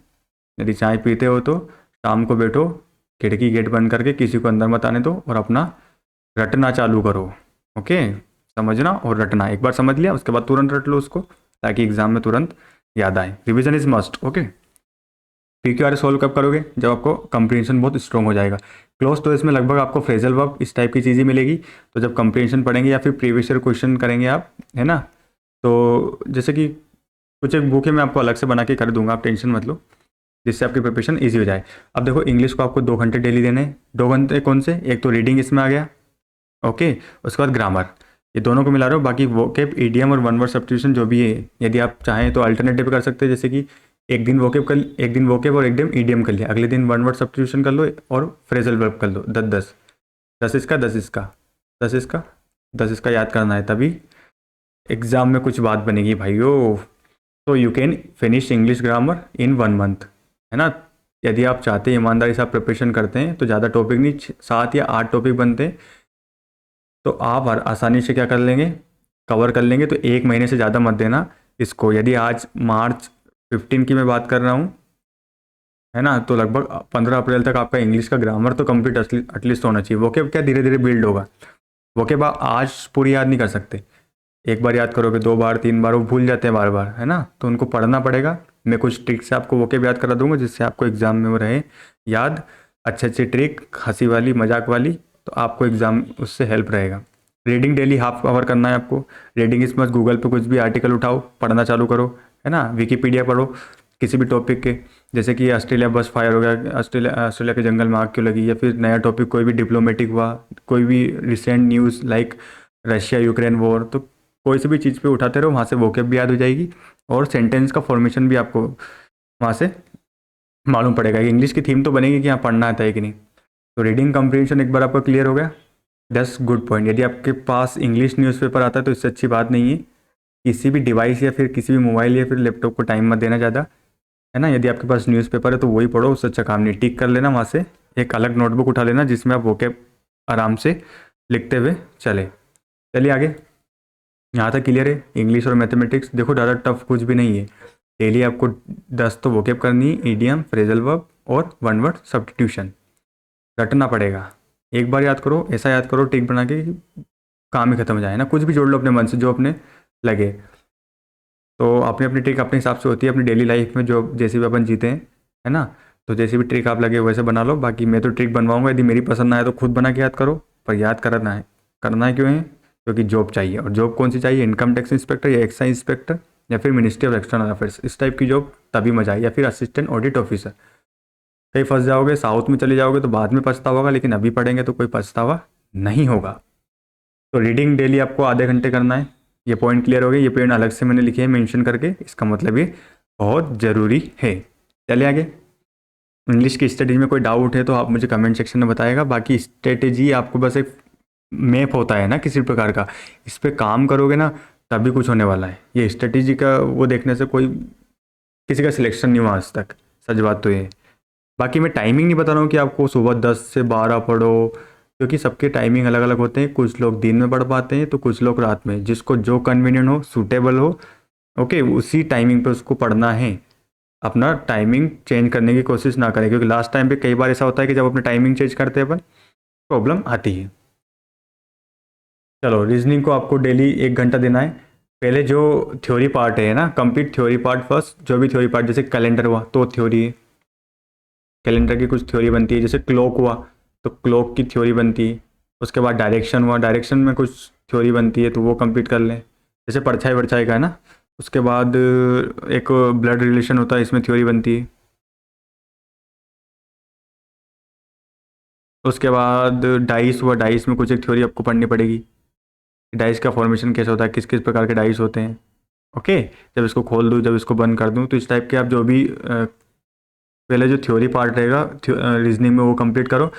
यदि चाय पीते हो तो शाम को बैठो, खिड़की गेट बंद करके किसी को अंदर मत आने दो और अपना रटना चालू करो। ओके, समझना और रटना। एक बार समझ लिया उसके बाद तुरंत रट लो उसको, ताकि एग्जाम में तुरंत याद आए। Revision is must. Okay, PQR solve कब करोगे? जब आपको कंप्रीहेंशन बहुत स्ट्रॉन्ग हो जाएगा। क्लोज तो इसमें लगभग आपको फ्रेजल वर्ब इस टाइप की चीज़ें मिलेगी। तो जब कंप्रीहेंशन पढ़ेंगे या फिर प्रीवियस ईयर क्वेश्चन करेंगे आप, है ना, तो जैसे कि कुछ एक बुक है मैं आपको अलग से बना के कर दूंगा, आप टेंशन मत लो, जिससे आपकी प्रिपरेशन ईजी हो जाए। अब देखो इंग्लिश को आपको 2 घंटे डेली देने हैं। 2 घंटे कौन से? एक तो रीडिंग इसमें आ गया, ओके, उसके बाद ग्रामर, ये दोनों को मिला रहे हो। बाकी वोकेब, ईडियम और वन वर्ड सब्स्टिट्यूशन जो भी है, यदि आप चाहें तो अल्टरनेटिव कर सकते हैं, जैसे कि एक दिन वोकेब और एक दिन ईडियम कर लिया, अगले दिन वन वर्ड सब्स्टिट्यूशन कर लो और फ्रेजल वर्ब कर लो। 10 10, 10 इसका 10 इसका 10 इसका 10 इसका याद करना है, तभी एग्जाम में कुछ बात बनेगी भाइयों। तो you can finish English grammar in 1 month, है ना। यदि आप चाहते हैं, ईमानदारी से आप प्रिपरेशन करते हैं, तो ज़्यादा टॉपिक नहीं, 7 या 8 टॉपिक बनते हैं, तो आप आसानी से क्या कर लेंगे, कवर कर लेंगे। तो 1 महीने से ज़्यादा मत देना इसको। यदि आज मार्च 15 की मैं बात कर रहा हूँ, है ना, तो लगभग 15 अप्रैल तक आपका इंग्लिश का ग्रामर तो कंप्लीट एटलीस्ट होना चाहिए। वोकेब क्या धीरे धीरे बिल्ड होगा, वोकेब आप आज पूरी याद नहीं कर सकते। एक बार याद करोगे, 2 बार 3 बार वो भूल जाते हैं बार बार, है ना, तो उनको पढ़ना पड़ेगा। मैं कुछ ट्रिक से आपको वोकेब याद करा दूंगा, जिससे आपको एग्जाम में वो रहे याद। अच्छे अच्छे ट्रिक, हंसी वाली मजाक वाली, तो आपको एग्जाम उससे हेल्प रहेगा। रीडिंग डेली हाफ आवर करना है आपको। रीडिंग इस मच, गूगल पे कुछ भी आर्टिकल उठाओ, पढ़ना चालू करो, है ना, विकीपीडिया पढ़ो किसी भी टॉपिक के, जैसे कि ऑस्ट्रेलिया बस फायर हो गया, ऑस्ट्रेलिया के जंगल में आग क्यों लगी, या फिर नया टॉपिक कोई भी डिप्लोमेटिक हुआ, कोई भी recent news like Russia Ukraine war, तो कोई सी भी चीज़ पे उठाते रहो, वहाँ से वोकेब भी याद हो जाएगी और सेंटेंस का फॉर्मेशन भी आपको वहाँ से मालूम पड़ेगा कि इंग्लिश की थीम तो बनेगी कि यहाँ पढ़ना आता है कि नहीं। तो रीडिंग कम्प्रीहेंशन एक बार आपका क्लियर हो गया, 10 गुड पॉइंट। यदि आपके पास इंग्लिश न्यूज़पेपर आता है तो इससे अच्छी बात नहीं है। किसी भी डिवाइस या फिर किसी भी मोबाइल या फिर लैपटॉप को टाइम मत देना ज़्यादा, है ना। यदि आपके पास न्यूज़पेपर है तो वही पढ़ो, उससे अच्छा काम नहीं। टिक कर लेना वहाँ से, एक अलग नोटबुक उठा लेना जिसमें आप वोकेब आराम से लिखते हुए चले। चलिए आगे, यहाँ तक क्लियर है इंग्लिश और मैथमेटिक्स। देखो ज़्यादा टफ कुछ भी नहीं है। डेली आपको 10 तो वोकेब करनी है, ईडियम, फ्रेजल वर्ब और वन वर्ड सब्स्टिट्यूशन रटना पड़ेगा। एक बार याद करो, ऐसा याद करो टिक बना के कि काम ही खत्म हो जाए ना। कुछ भी जोड़ लो अपने मन से जो अपने लगे। तो अपनी अपनी ट्रिक अपने हिसाब से होती है अपनी डेली लाइफ में, जो जैसे भी अपन जीते हैं, है ना। तो जैसी भी ट्रिक आप लगे वैसे बना लो। बाकी मैं तो ट्रिक बनवाऊंगा, यदि मेरी पसंद ना आए तो खुद बना के याद करो, पर याद करना है क्यों है? क्योंकि जॉब चाहिए। और जॉब कौन सी चाहिए? इनकम टैक्स इंस्पेक्टर या एक्साइज इंस्पेक्टर या फिर मिनिस्ट्री ऑफ एक्सटर्नल अफेयर्स, इस टाइप की जॉब तभी मजा आए। या फिर असिस्टेंट ऑडिट ऑफिसर। कहीं फंस जाओगे, साउथ में चले जाओगे तो बाद में पछतावा होगा, लेकिन अभी पढ़ेंगे तो कोई पछतावा नहीं होगा। तो रीडिंग डेली आपको आधे घंटे करना है। ये पॉइंट क्लियर हो गए। ये पॉइंट अलग से मैंने लिखे हैं मेंशन करके, इसका मतलब ये बहुत ज़रूरी है। चलिए आगे, इंग्लिश की स्ट्रेटेजी में कोई डाउट है तो आप मुझे कमेंट सेक्शन में बताएगा। बाकी स्ट्रेटेजी आपको बस एक मैप होता है ना किसी प्रकार का, इस पर काम करोगे ना तभी कुछ होने वाला है। ये स्ट्रेटेजी का वो देखने से कोई किसी का सिलेक्शन नहीं हुआ आज तक, सच बात तो ये है। बाकी मैं टाइमिंग नहीं बता रहा हूँ कि आपको सुबह 10 से 12 पढ़ो, क्योंकि सबके टाइमिंग अलग अलग होते हैं। कुछ लोग दिन में पढ़ पाते हैं तो कुछ लोग रात में, जिसको जो कन्वीनियंट हो, सूटेबल हो, ओके, उसी टाइमिंग पे उसको पढ़ना है। अपना टाइमिंग चेंज करने की कोशिश ना करें, क्योंकि लास्ट टाइम पे कई बार ऐसा होता है कि जब अपने टाइमिंग चेंज करते हैं अपन, प्रॉब्लम आती है। चलो, रीजनिंग को आपको डेली 1 घंटा देना है। पहले जो थ्योरी पार्ट है ना, कंप्लीट थ्योरी पार्ट फर्स्ट। जो भी थ्योरी पार्ट, जैसे कैलेंडर हुआ तो थ्योरी है, कैलेंडर की कुछ थ्योरी बनती है। जैसे क्लॉक हुआ तो क्लॉक की थ्योरी बनती है। उसके बाद डायरेक्शन हुआ, डायरेक्शन में कुछ थ्योरी बनती है, तो वो कंप्लीट कर लें। जैसे परछाई वरछाई का है ना। उसके बाद एक ब्लड रिलेशन होता है, इसमें थ्योरी बनती है। उसके बाद डाइस हुआ, डाइस में कुछ एक थ्योरी आपको पढ़नी पड़ेगी। डाइस का फॉर्मेशन कैसे होता है, किस किस प्रकार के डाइस होते हैं, ओके। जब इसको खोल दूँ, जब इसको बंद कर दूँ, तो इस टाइप के आप जो भी पहले जो थ्योरी पार्ट रहेगा रीजनिंग में वो कंप्लीट करो।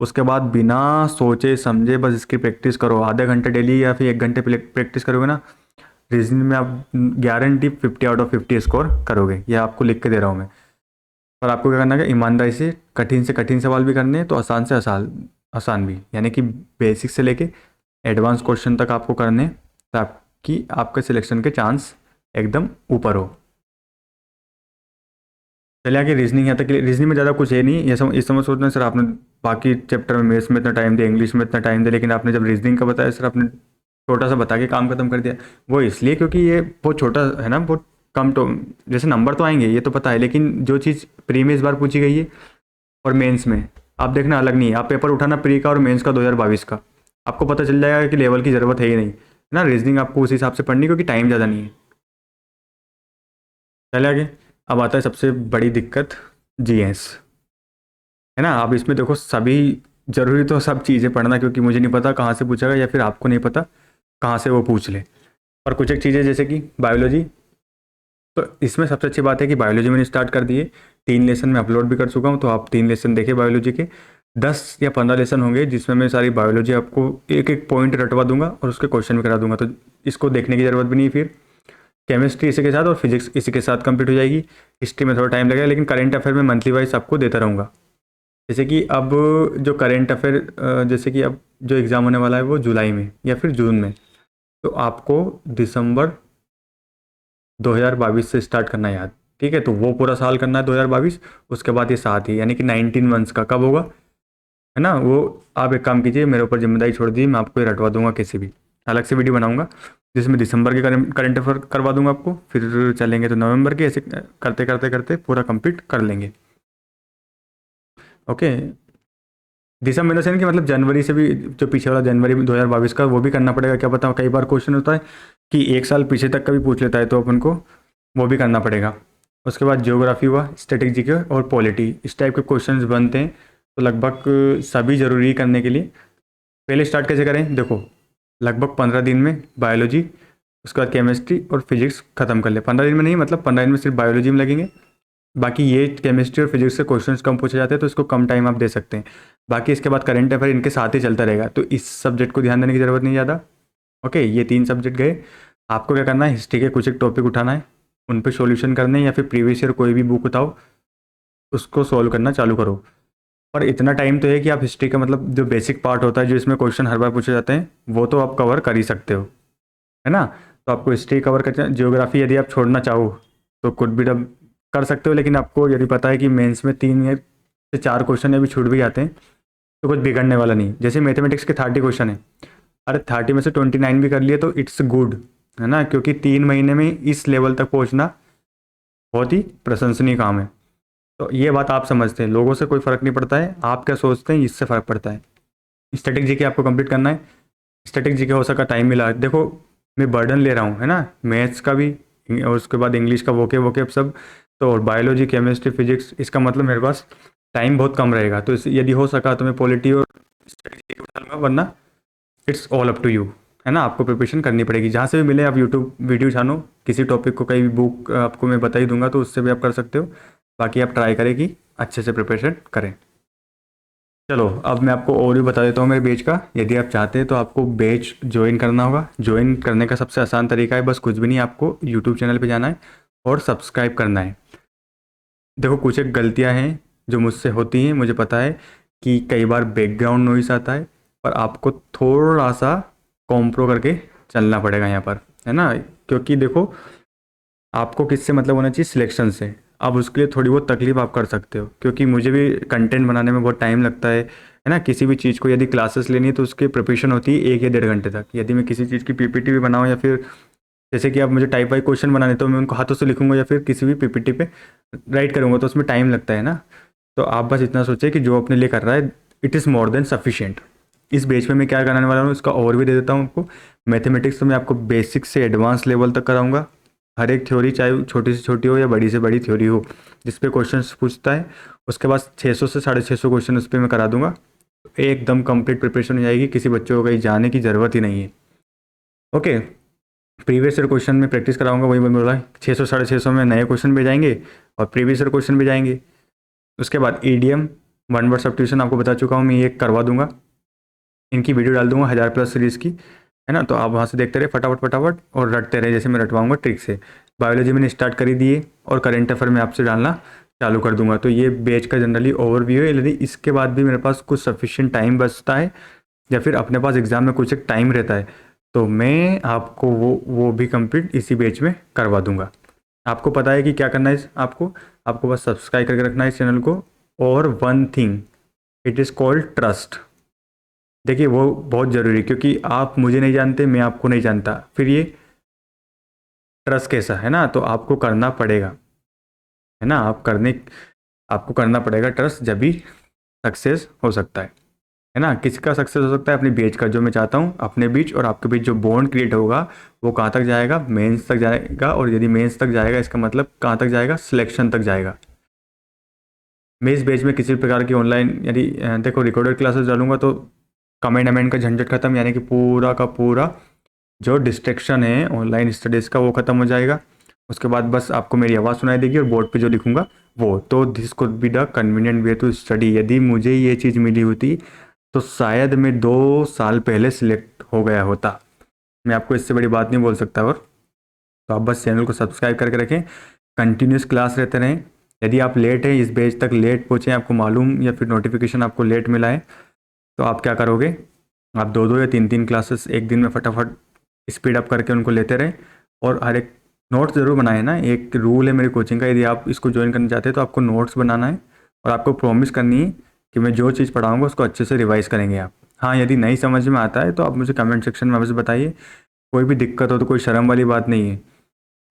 उसके बाद बिना सोचे समझे बस इसकी प्रैक्टिस करो। आधे घंटे डेली या फिर 1 घंटे प्रैक्टिस करोगे ना, रीजनिंग में आप गारंटी 50 आउट ऑफ 50 स्कोर करोगे। यह आपको लिख के दे रहा हूँ मैं। पर आपको क्या करना है, ईमानदारी से कठिन सवाल भी करने हैं, तो आसान से आसान भी, यानी कि बेसिक से लेके एडवांस क्वेश्चन तक आपको करने, ताकि आपके सिलेक्शन के चांस एकदम ऊपर हो। चलिए आगे रीजनिंग, यहाँ तक रीजनिंग में ज़्यादा कुछ है नहीं। ये इस समय सोचना सर आपने बाकी चैप्टर में मैथ्स में इतना टाइम दिया, इंग्लिश में इतना टाइम दिया, लेकिन आपने जब रीजनिंग का बताया सर आपने छोटा सा बता के काम खत्म कर दिया। वो इसलिए क्योंकि ये बहुत छोटा है ना, बहुत कम। तो जैसे नंबर तो आएंगे ये तो पता है, लेकिन जो चीज़ प्री में इस बार पूछी गई है और मेंस में आप देखना अलग नहीं है। आप पेपर उठाना प्री का और मेंस का 2022 का, आपको पता चल जाएगा कि लेवल की ज़रूरत है ही नहीं, है ना। रीजनिंग आपको उस हिसाब से पढ़नी, क्योंकि टाइम ज़्यादा नहीं है। चले आगे। अब आता है सबसे बड़ी दिक्कत, जीएस, है ना। आप इसमें देखो सभी ज़रूरी तो सब चीज़ें पढ़ना, क्योंकि मुझे नहीं पता कहाँ से पूछेगा, या फिर आपको नहीं पता कहाँ से वो पूछ ले। और कुछ एक चीज़ें जैसे कि बायोलॉजी, तो इसमें सबसे अच्छी बात है कि बायोलॉजी मैंने स्टार्ट कर दिए, 3 लेसन में अपलोड भी कर चुका हूँ। तो आप 3 लेसन देखिए बायोलॉजी के, 10 या 15 लेसन होंगे जिसमें मैं सारी बायोलॉजी आपको एक एक पॉइंट रटवा दूंगा और उसके क्वेश्चन भी करा दूंगा। तो इसको देखने की ज़रूरत भी नहीं। फिर केमिस्ट्री इसी के साथ और फिजिक्स इसी के साथ कंप्लीट हो जाएगी। हिस्ट्री में थोड़ा टाइम लगेगा, लेकिन करंट अफेयर में मंथली वाइज आपको देता रहूँगा। जैसे कि अब जो करंट अफेयर, जैसे कि अब जो एग्ज़ाम होने वाला है वो जुलाई में या फिर जून में, तो आपको दिसंबर 2022 से स्टार्ट करना है याद, ठीक है। तो वो पूरा साल करना है 2022, उसके बाद ये साथ ही, यानी कि 19 मंथ्स का कब होगा, है ना। वो आप एक काम कीजिए, मेरे ऊपर जिम्मेदारी छोड़ दी, मैं आपको ये रटवा दूंगा किसी भी, अलग से वीडियो बनाऊंगा जिसमें दिसंबर के करंट अफेयर करवा दूंगा आपको। फिर चलेंगे तो नवंबर के, ऐसे करते करते करते पूरा कंप्लीट कर लेंगे। Okay, December in the sense कि मतलब जनवरी से भी, जो पीछे वाला जनवरी 2022 का वो भी करना पड़ेगा, क्या पता। कई बार क्वेश्चन होता है कि 1 साल पीछे तक का भी पूछ लेता है, तो अपन को वो भी करना पड़ेगा। उसके बाद ज्योग्राफी हुआ, स्टैटिक जीके और पॉलिटी, इस टाइप के क्वेश्चंस बनते हैं। तो लगभग सभी ज़रूरी करने के लिए पहले स्टार्ट कैसे करें, देखो लगभग 15 दिन में बायोलॉजी, उसके बाद केमिस्ट्री और फिजिक्स खत्म कर ले। 15 दिन में नहीं, मतलब 15 दिन में सिर्फ बायोलॉजी में लगेंगे। बाकी ये केमिस्ट्री और फिजिक्स से क्वेश्चंस कम पूछे जाते हैं, तो इसको कम टाइम आप दे सकते हैं। बाकी इसके बाद करंट अफेयर इनके साथ ही चलता रहेगा, तो इस सब्जेक्ट को ध्यान देने की ज़रूरत नहीं ज़्यादा। ओके, ये 3 सब्जेक्ट गए। आपको क्या करना है, हिस्ट्री के कुछ एक टॉपिक उठाना है, उन पर सॉल्यूशन करने हैं, या फिर प्रीवियस ईयर कोई भी बुक उठाओ उसको सॉल्व करना चालू करो। और इतना टाइम तो है कि आप हिस्ट्री का मतलब जो बेसिक पार्ट होता है, जो इसमें क्वेश्चन हर बार पूछे जाते हैं, वो तो आप कवर कर ही सकते हो, है ना। तो आपको हिस्ट्री कवर करना, जियोग्राफी यदि आप छोड़ना चाहो तो कुछ भी डब कर सकते हो, लेकिन आपको यदि पता है कि मेंस में 3 या से 4 क्वेश्चन अभी छूट भी जाते हैं, तो कुछ बिगड़ने वाला नहीं। जैसे मैथमेटिक्स के 30 क्वेश्चन है, अरे 30 में से 29 भी कर लिए तो इट्स गुड, है ना, क्योंकि 3 महीने में इस लेवल तक पहुंचना बहुत ही प्रशंसनीय काम है। तो ये बात आप समझते हैं, लोगों से कोई फ़र्क नहीं पड़ता है, आप क्या सोचते हैं इससे फ़र्क पड़ता है। स्टैटिक जीके आपको कंप्लीट करना है। स्टैटिक जीके हो सका टाइम मिला, देखो मैं बर्डन ले रहा हूँ, है ना, मैथ्स का भी और उसके बाद इंग्लिश का वोके वोके सब, तो और बायोलॉजी केमिस्ट्री फिजिक्स, इसका मतलब मेरे पास टाइम बहुत कम रहेगा। तो यदि हो सका तो मैं पॉलिटी और स्टैटिक जीके उठा लूँगा, वरना it's all up to you, है ना। आपको प्रिपरेशन करनी पड़ेगी, जहाँ से भी मिले आप यूट्यूब वीडियो छानो, किसी टॉपिक को कहीं भी बुक आपको मैं बता ही दूंगा, तो उससे भी आप कर सकते हो। बाकी आप ट्राई करें कि अच्छे से प्रिपरेशन करें। चलो अब मैं आपको और भी बता देता हूँ मेरे बैच का। यदि आप चाहते हैं तो आपको बैच ज्वाइन करना होगा। ज्वाइन करने का सबसे आसान तरीका है, बस कुछ भी नहीं, आपको यूट्यूब चैनल पे जाना है और सब्सक्राइब करना है। देखो कुछ एक गलतियाँ हैं जो मुझसे होती हैं, मुझे पता है कि कई बार बैकग्राउंड नॉइस आता है, पर आपको थोड़ा सा कॉम्प्रो करके चलना पड़ेगा यहाँ पर, है ना। क्योंकि देखो आपको किससे मतलब होना चाहिए, सिलेक्शन से। अब उसके लिए थोड़ी बहुत तकलीफ आप कर सकते हो, क्योंकि मुझे भी कंटेंट बनाने में बहुत टाइम लगता है ना। किसी भी चीज़ को यदि क्लासेस लेनी है तो उसकी प्रिपरेशन होती है 1 या 1.5 घंटे तक। यदि मैं किसी चीज़ की पीपीटी भी बनाऊँ, या फिर जैसे कि आप मुझे टाइप वाइज क्वेश्चन बनाने, तो मैं उनको हाथों से लिखूंगा या फिर किसी भी पीपीटी पे राइट करूँगा, तो उसमें टाइम लगता है ना। तो आप बस इतना सोचें कि जो अपने लिए कर रहा है it is more than sufficient. इस बेच में मैं क्या कराने वाला हूँ इसका और भी दे देता हूँ आपको। मैथमेटिक्स तो मैं आपको बेसिक से एडवांस लेवल तक कराऊंगा। हर एक थ्योरी, चाहे छोटी से छोटी हो या बड़ी से बड़ी थ्योरी हो, जिस पे क्वेश्चन पूछता है, उसके बाद 600 से 650 क्वेश्चन उस पर मैं करा दूंगा। एकदम कंप्लीट प्रिपरेशन हो जाएगी, किसी बच्चे को कहीं जाने की ज़रूरत ही नहीं है। ओके, प्रीवियस ईयर क्वेश्चन में प्रैक्टिस कराऊंगा, वही मैंने बोला 600 650 में नए क्वेश्चन भी जाएंगे और प्रीवियस ईयर क्वेश्चन भी जाएंगे। उसके बाद ईडीएम, वन वर्ड सब्स्टिट्यूशन आपको बता चुका हूँ, मैं ये करवा दूंगा। इनकी वीडियो डाल दूंगा 1000+ सीरीज़ की, है ना। तो आप वहाँ से देखते रहे फटाफट फटाफट और रटते रहे, जैसे मैं रटवाऊंगा ट्रिक से। बायोलॉजी मैंने स्टार्ट कर ही दिए और करंट अफेयर में आपसे डालना चालू कर दूंगा। तो ये बैच का जनरली ओवरव्यू है। यदि इसके बाद भी मेरे पास कुछ सफिशिएंट टाइम बचता है या फिर अपने पास एग्ज़ाम में कुछ एक टाइम रहता है, तो मैं आपको वो भी कंप्लीट इसी बैच में करवा दूंगा। आपको पता है कि क्या करना है, आपको बस सब्सक्राइब करके रखना है इस चैनल को। और one thing, it is called trust. देखिए वो बहुत ज़रूरी है, क्योंकि आप मुझे नहीं जानते, मैं आपको नहीं जानता, फिर ये ट्रस्ट कैसा है ना। तो आपको करना पड़ेगा, है ना, आपको करना पड़ेगा ट्रस्ट, जब भी सक्सेस हो सकता है ना। किसका सक्सेस हो सकता है? अपने बीच का, जो मैं चाहता हूँ अपने बीच और आपके बीच जो बॉन्ड क्रिएट होगा वो कहाँ तक जाएगा? मेंस तक जाएगा। और यदि मेंस तक जाएगा, इसका मतलब कहाँ तक जाएगा? सिलेक्शन तक जाएगा। मैं इस बैच में किसी प्रकार की ऑनलाइन, यदि देखो रिकॉर्डेड क्लासेस डालूंगा तो कमेंट अमेंट का झंझट खत्म, यानी कि पूरा का पूरा जो डिस्ट्रैक्शन है ऑनलाइन स्टडीज़ का वो ख़त्म हो जाएगा। उसके बाद बस आपको मेरी आवाज़ सुनाई देगी और बोर्ड पे जो लिखूंगा वो। तो this could be the convenient way to study. यदि मुझे ये चीज़ मिली होती तो शायद मैं 2 साल पहले सिलेक्ट हो गया होता। मैं आपको इससे बड़ी बात नहीं बोल सकता। और तो आप बस चैनल को सब्सक्राइब करके रखें, कंटिन्यूस क्लास रहते रहें। यदि आप लेट हैं, इस बैच तक लेट पहुँचे, आपको मालूम, या फिर नोटिफिकेशन आपको लेट मिला है, तो आप क्या करोगे? आप 2-2 या 3-3 क्लासेस एक दिन में फटाफट स्पीड अप करके उनको लेते रहें। और हर एक नोट्स ज़रूर बनाए ना। एक रूल है मेरी कोचिंग का, यदि आप इसको ज्वाइन करना चाहते हैं तो आपको नोट्स बनाना है और आपको प्रॉमिस करनी है कि मैं जो चीज़ पढ़ाऊँगा उसको अच्छे से रिवाइज़ करेंगे आप। हाँ, यदि नहीं समझ में आता है तो आप मुझे कमेंट सेक्शन में अवश्य बताइए। कोई भी दिक्कत हो तो कोई शर्म वाली बात नहीं है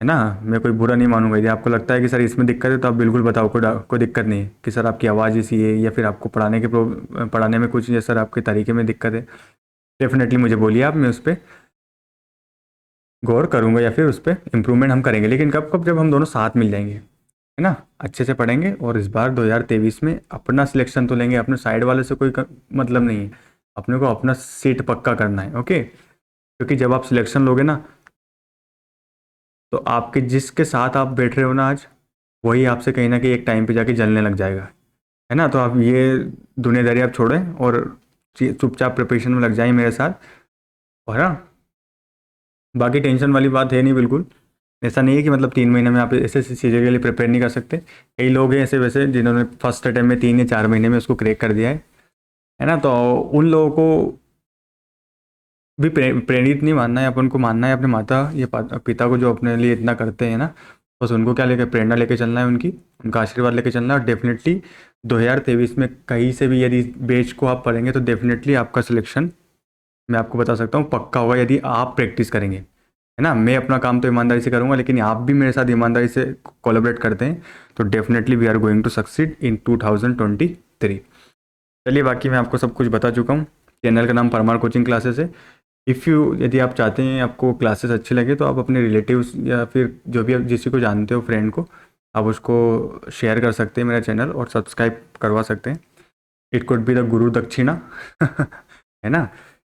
ना। मैं कोई बुरा नहीं मानूंगा। यदि आपको लगता है कि सर इसमें दिक्कत है तो आप बिल्कुल बताओ, कोई दिक्कत नहीं है कि सर आपकी आवाज़ ऐसी है, या फिर आपको पढ़ाने में कुछ, या सर आपके तरीके में दिक्कत है। डेफिनेटली मुझे बोलिए आप, मैं उस पर गौर करूंगा या फिर उस पर इम्प्रूवमेंट हम करेंगे। लेकिन कब कब? जब हम दोनों साथ मिल जाएंगे, है ना, अच्छे से पढ़ेंगे। और इस बार 2023 में अपना सिलेक्शन तो लेंगे, अपने साइड वाले से कोई मतलब नहीं है। अपने को अपना सीट पक्का करना है, ओके। क्योंकि जब आप सिलेक्शन लोगे ना, तो आपके जिसके साथ आप बैठ रहे हो ना आज, वही आपसे कहीं ना कहीं एक टाइम पे जाके जलने लग जाएगा, है ना। तो आप ये दुनियादारी आप छोड़ें और चुपचाप प्रिपरेशन में लग जाएं मेरे साथ, और हाँ, बाकी टेंशन वाली बात है नहीं बिल्कुल। ऐसा नहीं है कि मतलब 3 महीने में आप ऐसे चीज़ों के लिए प्रिपेयर नहीं कर सकते। कई लोग हैं ऐसे वैसे जिन्होंने फर्स्ट अटेम्प्ट में 3 या 4 महीने में उसको क्रैक कर दिया है ना। तो उन लोगों को भी प्रेरित नहीं मानना है, अपन को मानना है अपने माता या पिता को, जो अपने लिए इतना करते हैं ना। बस उनको क्या लेकर प्रेरणा लेके चलना है, उनका आशीर्वाद लेके चलना है। और डेफिनेटली 2023 में कहीं से भी यदि बैच को आप पढ़ेंगे तो डेफिनेटली आपका सिलेक्शन, मैं आपको बता सकता हूँ, पक्का होगा, यदि आप प्रैक्टिस करेंगे, है ना। मैं अपना काम तो ईमानदारी से करूँगा, लेकिन आप भी मेरे साथ ईमानदारी से कोलैबोरेट करते हैं तो definitely we are going to succeed in 2023। चलिए, बाकी मैं आपको सब कुछ बता चुका हूँ। चैनल का नाम परमार कोचिंग क्लासेस है। यदि आप चाहते हैं आपको क्लासेस अच्छे लगे तो आप अपने रिलेटिव्स या फिर जो भी आप जिसी को जानते हो फ्रेंड को, आप उसको शेयर कर सकते हैं मेरा चैनल, और सब्सक्राइब करवा सकते हैं। इट कुड बी द गुरु दक्षिणा है ना।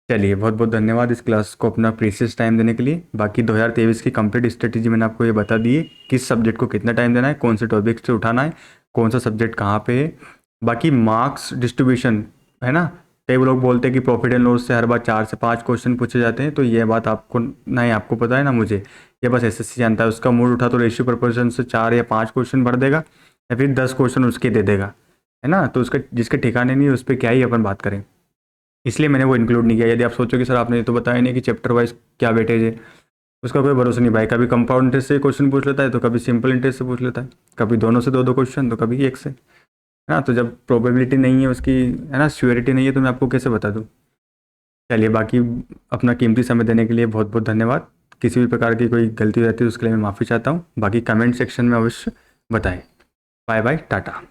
चलिए, बहुत बहुत धन्यवाद इस क्लास को अपना प्रीशियस टाइम देने के लिए। बाकी 2023 की कंप्लीट स्ट्रेटेजी मैंने आपको ये बता दी है, किस सब्जेक्ट को कितना टाइम देना है, कौन से टॉपिक से उठाना है, कौन सा सब्जेक्ट कहाँ पे है। बाकी मार्क्स डिस्ट्रीब्यूशन, है ना, कई लोग बोलते हैं कि प्रॉफिट एंड लॉस से हर बार 4 से 5 क्वेश्चन पूछे जाते हैं, तो ये बात आपको नहीं, आपको पता है ना, मुझे ये बस एसएससी जानता है। उसका मूड उठा तो रेशियो प्रोपोर्शन से 4 या 5 क्वेश्चन भर देगा, या फिर 10 क्वेश्चन उसके दे देगा, है ना। तो उसका जिसके ठिकाने नहीं है उस पर क्या ही अपन बात करें, इसलिए मैंने वो इंक्लूड नहीं किया। यदि आप सोचो कि सर आपने तो बताया नहीं कि चैप्टर वाइज क्या वेटेज है, उसका कोई भरोसा नहीं भाई। कभी कंपाउंड इंटरेस्ट से क्वेश्चन पूछ लेता है, तो कभी सिंपल इंटरेस्ट से पूछ लेता है, कभी दोनों से 2-2 क्वेश्चन, तो कभी एक से, है ना। तो जब प्रोबेबिलिटी नहीं है उसकी, है ना, श्योरिटी नहीं है, तो मैं आपको कैसे बता दूँ। चलिए, बाकी अपना कीमती समय देने के लिए बहुत बहुत धन्यवाद। किसी भी प्रकार की कोई गलती रहती है उसके लिए मैं माफ़ी चाहता हूँ। बाकी कमेंट सेक्शन में अवश्य बताएं। Bye bye, Tata.